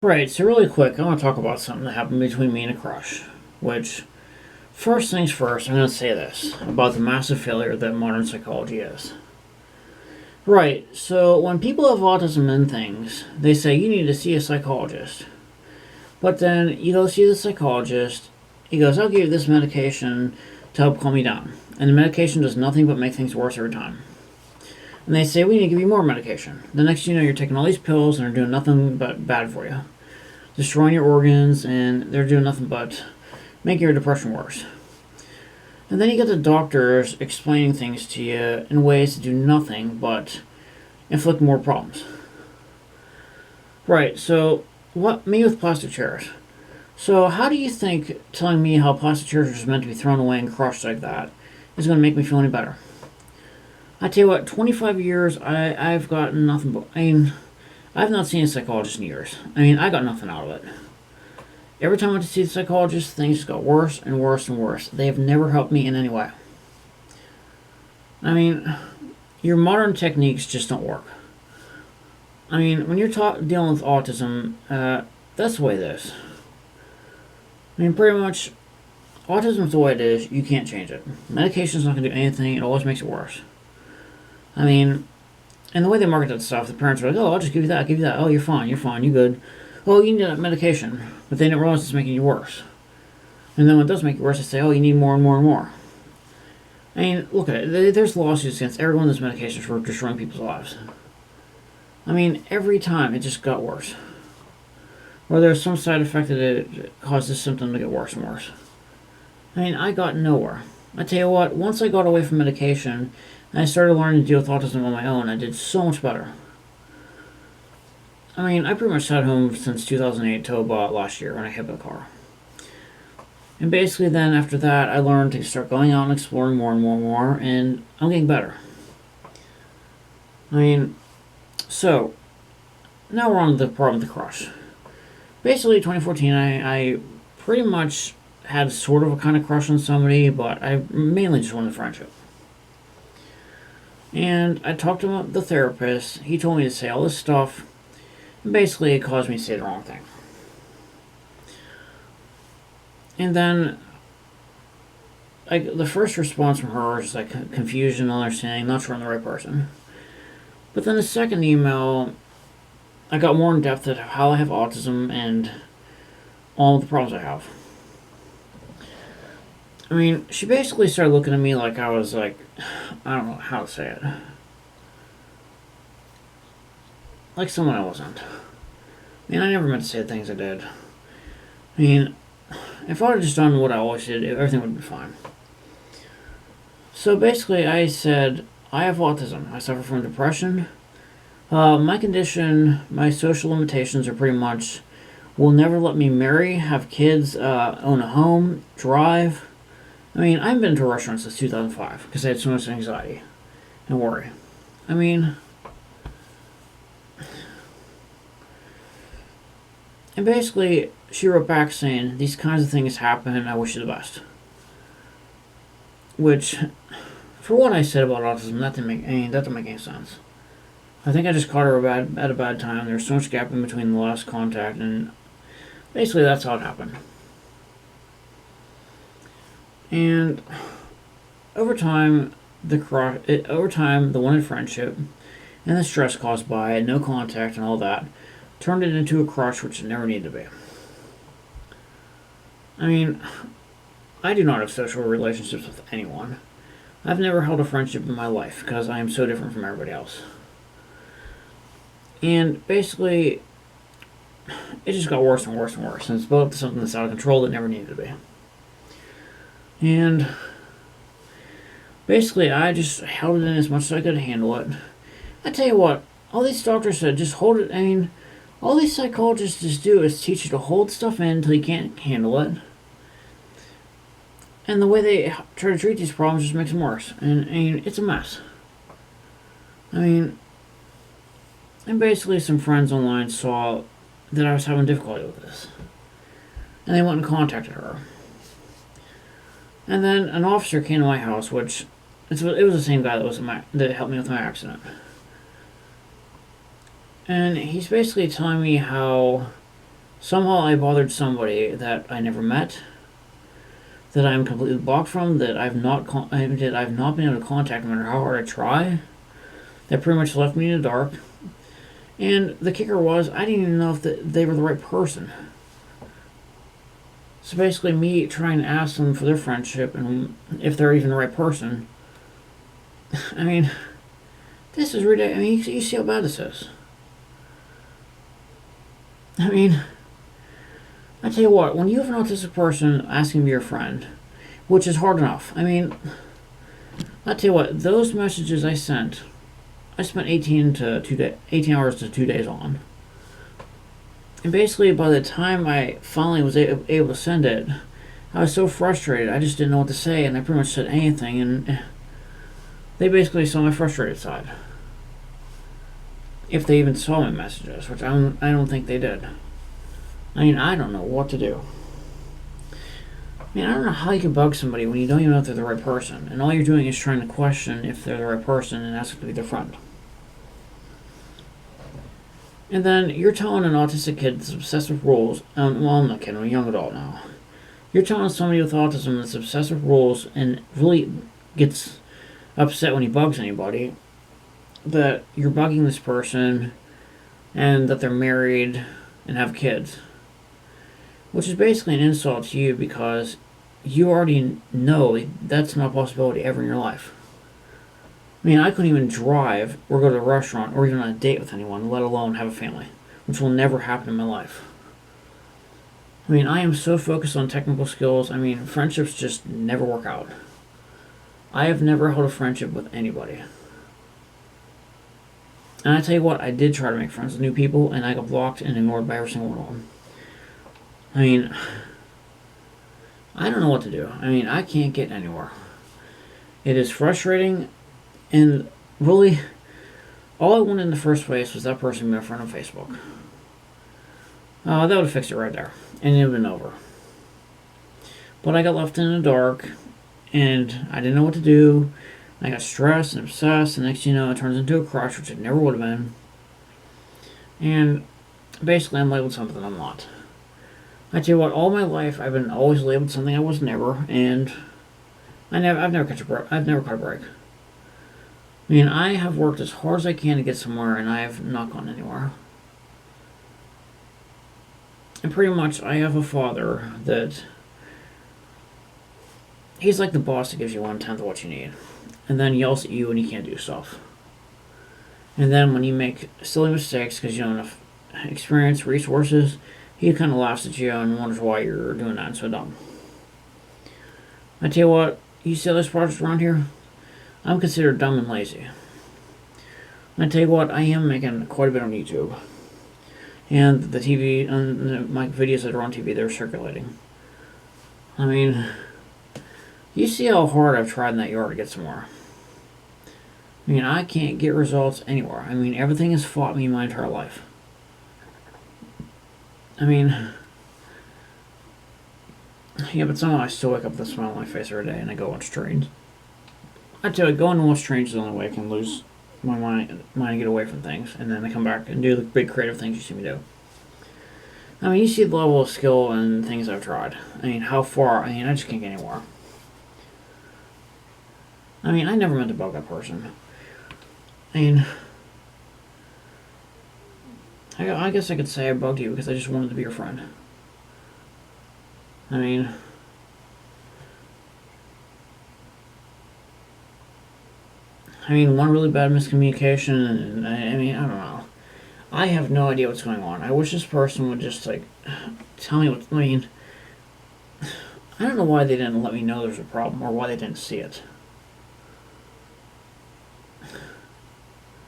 Right, so really quick, I want to talk about something that happened between me and a crush. Which, first things first, I'm going to say this about the massive failure that modern psychology is. Right, so when people have autism and things, they say you need to see a psychologist. But then you go see the psychologist, he goes, I'll give you this medication to help calm you down. And the medication does nothing but make things worse every time. And they say, we need to give you more medication. The next thing you know, you're taking all these pills and they're doing nothing but bad for you. Destroying your organs, and they're doing nothing but make your depression worse. And then you get the doctors explaining things to you in ways that do nothing but inflict more problems. Right, so what me with plastic chairs? So how do you think telling me how plastic chairs are just meant to be thrown away and crushed like that is going to make me feel any better? I tell you what, 25 years, I've gotten nothing but... I've not seen a psychologist in years. I got nothing out of it. Every time I went to see the psychologist, things just got worse and worse and worse. They have never helped me in any way. Your modern techniques just don't work. When you're dealing with autism, that's the way it is. Pretty much, autism's the way it is. You can't change it. Medication's not going to do anything. It always makes it worse. And the way they market that stuff, the parents are like, oh, I'll just give you that, I'll give you that. Oh, you're fine, you're good. Oh, you need that medication. But they didn't realize it's making you worse. And then when it does make you worse, they say, oh, you need more and more and more. Look at it. There's lawsuits against everyone that's medications for destroying people's lives. Every time it just got worse. Or there's some side effect that it caused the symptom to get worse and worse. I got nowhere. I tell you what, once I got away from medication, and I started learning to deal with autism on my own, I did so much better. I pretty much sat home since 2008 till about last year when I hit the car. And basically then after that, I learned to start going out and exploring more and more and more, and I'm getting better. So, now we're on the problem with the crush. Basically, 2014, I pretty much had sort of a kind of crush on somebody, but I mainly just wanted friendship. And I talked to the therapist. He told me to say all this stuff. And basically, it caused me to say the wrong thing. And then, the first response from her was confusion, understanding, not sure I'm the right person. But then the second email, I got more in depth at how I have autism and all the problems I have. She basically started looking at me like I was I don't know how to say it. Like someone I wasn't. I never meant to say the things I did. If I would have just done what I always did, everything would have been fine. So basically, I said, I have autism. I suffer from depression. My condition, my social limitations are pretty much will never let me marry, have kids, own a home, drive. I haven't been to a restaurant since 2005 because I had so much anxiety and worry. And basically, she wrote back saying, these kinds of things happen, and I wish you the best. Which, for what I said about autism, that didn't make any sense. I think I just caught her at a bad time. There was so much gap in between the last contact, and basically that's how it happened. And over time, the wanted friendship and the stress caused by it, no contact and all that, turned it into a crush which it never needed to be. I do not have social relationships with anyone. I've never held a friendship in my life because I am so different from everybody else. And basically, it just got worse and worse and worse, and it's built up to something that's out of control that never needed to be. And basically, I just held it in as much as I could handle it. I tell you what, all these doctors said, just hold it. All these psychologists just do is teach you to hold stuff in until you can't handle it. And the way they try to treat these problems just makes them worse. And it's a mess. And basically some friends online saw that I was having difficulty with this. And they went and contacted her. And then an officer came to my house, which it was the same guy that helped me with my accident. And he's basically telling me how Somehow I bothered somebody that I never met, that I'm completely blocked from, that I've not been able to contact no matter how hard I try. That pretty much left me in the dark. And the kicker was, I didn't even know if they were the right person. So basically, me trying to ask them for their friendship and if they're even the right person. I mean, this is ridiculous. I mean, you see how bad this is. I mean, I tell you what, when you have an autistic person asking to be your friend, which is hard enough. I mean, I tell you what, those messages I sent, I spent 18 hours to 2 days on. And basically, by the time I finally was able to send it, I was so frustrated. I just didn't know what to say, and I pretty much said anything, and they basically saw my frustrated side. If they even saw my messages, which I don't think they did. I mean, I don't know what to do. I mean, I don't know how you can bug somebody when you don't even know if they're the right person, and all you're doing is trying to question if they're the right person and ask them to be their friend. And then you're telling an autistic kid that's obsessed with rules. Well, I'm not kidding. I'm a young adult now. You're telling somebody with autism that's obsessed with rules and really gets upset when he bugs anybody that you're bugging this person and that they're married and have kids. Which is basically an insult to you because you already know that's not a possibility ever in your life. I mean, I couldn't even drive or go to a restaurant or even on a date with anyone, let alone have a family, which will never happen in my life. I mean, I am so focused on technical skills. I mean, friendships just never work out. I have never held a friendship with anybody. And I tell you what, I did try to make friends with new people, and I got blocked and ignored by every single one of them. I mean, I don't know what to do. I mean, I can't get anywhere. It is frustrating. And really, all I wanted in the first place was that person to be my friend on Facebook. That would have fixed it right there. And it would have been over. But I got left in the dark, and I didn't know what to do. I got stressed and obsessed, and next thing you know, it turns into a crush, which it never would have been. And basically, I'm labeled something I'm not. I tell you what, all my life, I've been always labeled something I was never, and I've never caught a break. I mean, I have worked as hard as I can to get somewhere, and I have not gone anywhere. And pretty much, I have a father that he's like the boss that gives you 1/10 of what you need, and then yells at you when you can't do stuff. And then when you make silly mistakes because you don't have enough experience, resources, he kind of laughs at you and wonders why you're doing that and so dumb. I tell you what, you see this project around here? I'm considered dumb and lazy. I tell you what, I am making quite a bit on YouTube. And the TV, and my videos that are on TV, they're circulating. I mean, you see how hard I've tried in that yard to get somewhere. I mean, I can't get results anywhere. I mean, everything has fought me my entire life. I mean, yeah, but somehow I still wake up with a smile on my face every day and I go watch trains. I tell you, going to watch trains is the only way I can lose my mind and get away from things, and then I come back and do the big creative things you see me do. I mean, you see the level of skill and things I've tried. I mean, how far, I just can't get anywhere. I mean, I never meant to bug that person. I mean, I guess I could say I bugged you because I just wanted to be your friend. I mean, one really bad miscommunication, and I don't know. I have no idea what's going on. I wish this person would just, tell me I don't know why they didn't let me know there's a problem, or why they didn't see it.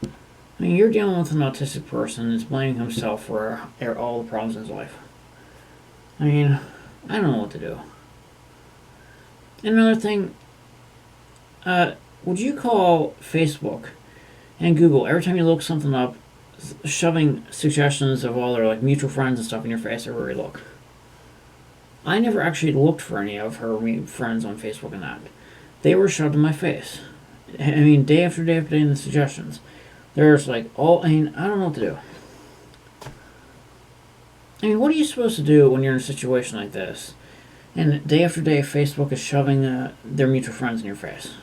I mean, you're dealing with an autistic person that's blaming himself for all the problems in his life. I mean, I don't know what to do. Another thing, would you call Facebook and Google, every time you look something up, shoving suggestions of all their mutual friends and stuff in your face everywhere you look? I never actually looked for any of her friends on Facebook and that. They were shoved in my face. I mean, day after day after day in the suggestions. There's I don't know what to do. I mean, what are you supposed to do when you're in a situation like this? And day after day, Facebook is shoving their mutual friends in your face.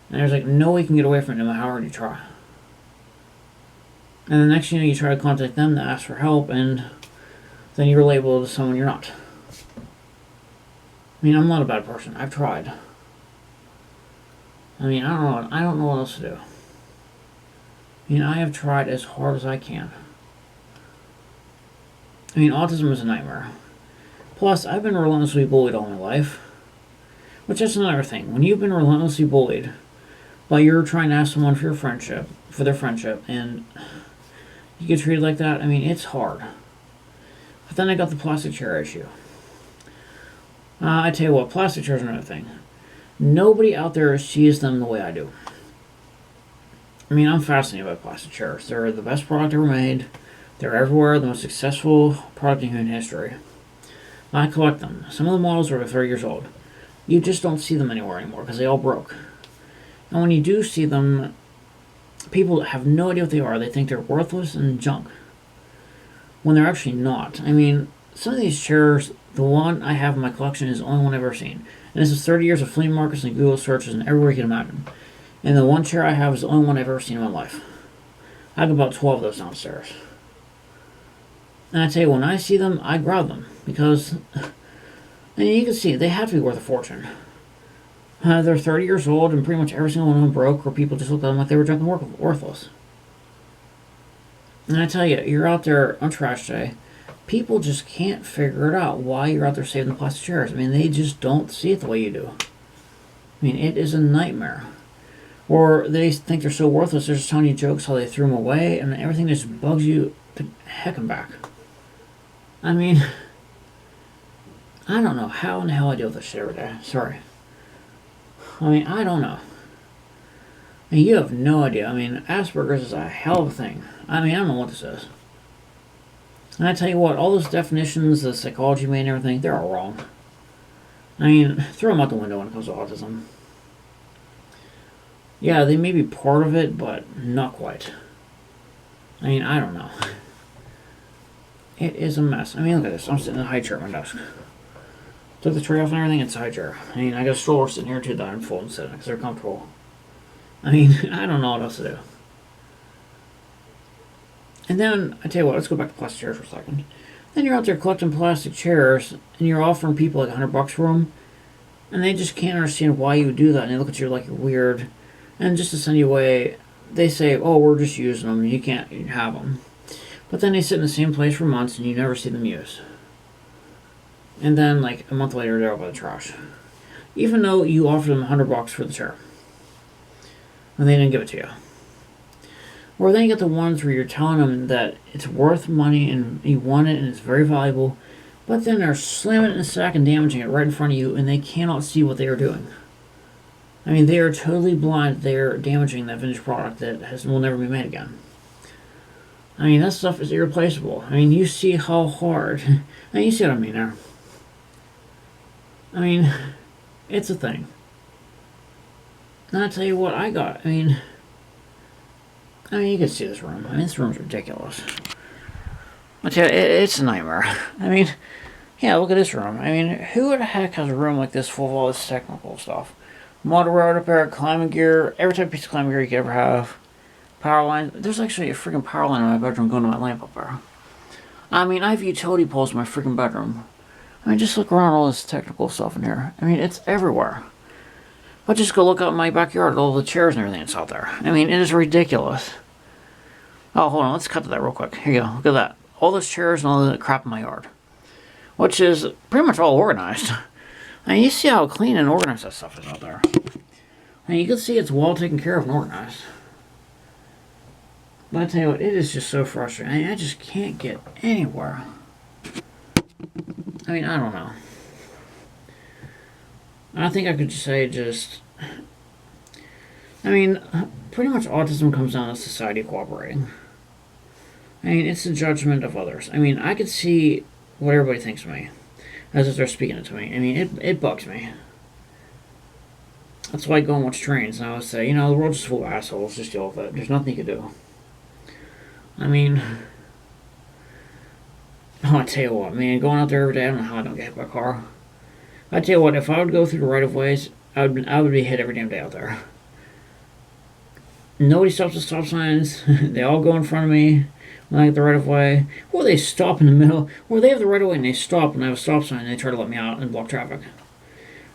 And there's like no way you can get away from it no matter how hard you try. And the next thing you know, you try to contact them to ask for help, and then you're labeled as someone you're not. I mean, I'm not a bad person. I've tried. I mean, I don't know what else to do. I mean, I have tried as hard as I can. I mean, autism is a nightmare. Plus, I've been relentlessly bullied all my life. Which is another thing. When you've been relentlessly bullied, but you're trying to ask someone for their friendship, and you get treated like that, I mean, it's hard. But then I got the plastic chair issue. I tell you what, plastic chairs are another thing. Nobody out there sees them the way I do. I mean, I'm fascinated by plastic chairs. They're the best product ever made. They're everywhere, the most successful product in human history. I collect them. Some of the models are 30 years old. You just don't see them anywhere anymore because they all broke. And when you do see them, people have no idea what they are. They think they're worthless and junk, when they're actually not. I mean, some of these chairs, the one I have in my collection is the only one I've ever seen. And this is 30 years of flea markets and Google searches and everywhere you can imagine. And the one chair I have is the only one I've ever seen in my life. I have about 12 of those downstairs. And I tell you, when I see them, I grab them. Because, and you can see, they have to be worth a fortune. They're 30 years old, and pretty much every single one of them broke, or people just looked at them like they were junk and worthless. And I tell you, you're out there on trash day, people just can't figure it out why you're out there saving the plastic chairs. I mean, they just don't see it the way you do. I mean, it is a nightmare. Or they think they're so worthless, they're just telling you jokes how they threw them away, and everything just bugs you to heck and back. I mean, I don't know how in the hell I deal with this shit every day. Sorry. I mean, I don't know. I mean, you have no idea. I mean, Asperger's is a hell of a thing. I mean, I don't know what this is. And I tell you what, all those definitions, the psychology made and everything, they're all wrong. I mean, throw them out the window when it comes to autism. Yeah, they may be part of it, but not quite. I mean, I don't know. It is a mess. I mean, look at this. I'm sitting in a high chair at my desk. Took the tray off and everything, it's a high chair. I mean, I got a stroller sitting here too that I'm folding and sitting because they're comfortable. I mean, I don't know what else to do. And then, I tell you what, let's go back to plastic chairs for a second. Then you're out there collecting plastic chairs, and you're offering people like $100 for them, and they just can't understand why you would do that, and they look at you like you're weird. And just to send you away, they say, oh, we're just using them, and you can't have them. But then they sit in the same place for months, and you never see them used. And then, like, a month later, they're out by the trash. Even though you offered them $100 for the chair. And they didn't give it to you. Or then you get the ones where you're telling them that it's worth money and you want it and it's very valuable, but then they're slamming it in a sack and damaging it right in front of you, and they cannot see what they are doing. I mean, they are totally blind. They are damaging that finished product that will never be made again. I mean, that stuff is irreplaceable. I mean, you see how hard... I mean, you see what I mean there. I mean, it's a thing. And I'll tell you what I got. I mean, you can see this room. I mean, this room's ridiculous. I tell you, it's a nightmare. I mean, yeah, look at this room. I mean, who the heck has a room like this full of all this technical stuff? Motor road up there, climbing gear, every type of piece of climbing gear you could ever have. Power line. There's actually a freaking power line in my bedroom going to my lamp up there. I mean, I have utility poles in my freaking bedroom. I mean, just look around all this technical stuff in here. I mean, it's everywhere. But just go look out in my backyard at all the chairs and everything that's out there. I mean, it is ridiculous. Oh, hold on. Let's cut to that real quick. Here you go. Look at that. All those chairs and all the crap in my yard. Which is pretty much all organized. I mean, you see how clean and organized that stuff is out there. I mean, you can see it's well taken care of and organized. But I tell you what, it is just so frustrating. I mean, I just can't get anywhere. I mean, I don't know. I think I could say just... I mean, pretty much autism comes down to society cooperating. I mean, it's the judgment of others. I mean, I could see what everybody thinks of me, as if they're speaking it to me. I mean, it bugs me. That's why I go and watch trains, and I always say, you know, the world's just full of assholes, just deal with it. There's nothing you can do. I mean, Oh, I tell you what, man, going out there every day, I don't know how I don't get hit by a car. I tell you what, if I would go through the right of ways, I would be hit every damn day out there. Nobody stops at stop signs. They all go in front of me when I get the right of way. Or they stop in the middle. Or they have the right of way and they stop and I have a stop sign and they try to let me out and block traffic.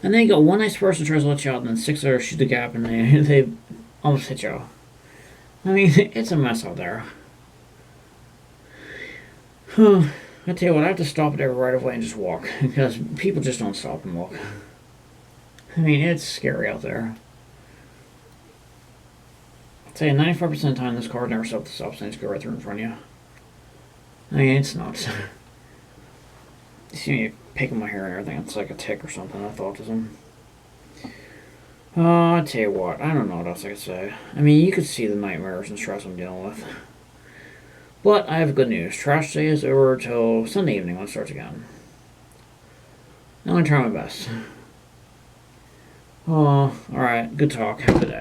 And then you got one nice person tries to let you out and then six others shoot the gap and they almost hit you. I mean, it's a mess out there. I tell you what, I have to stop at every right of way and just walk because people just don't stop and look. I mean, it's scary out there. I'd say 95% of the time this car never stops at the stop sign, just go right through in front of you. I mean, it's nuts. You see me picking my hair and everything, it's like a tick or something, that's autism. I tell you what, I don't know what else I could say. I mean, you could see the nightmares and stress I'm dealing with. But I have good news. Trash day is over till Sunday evening when it starts again. I'm going to try my best. Oh, alright. Good talk. Have a good day.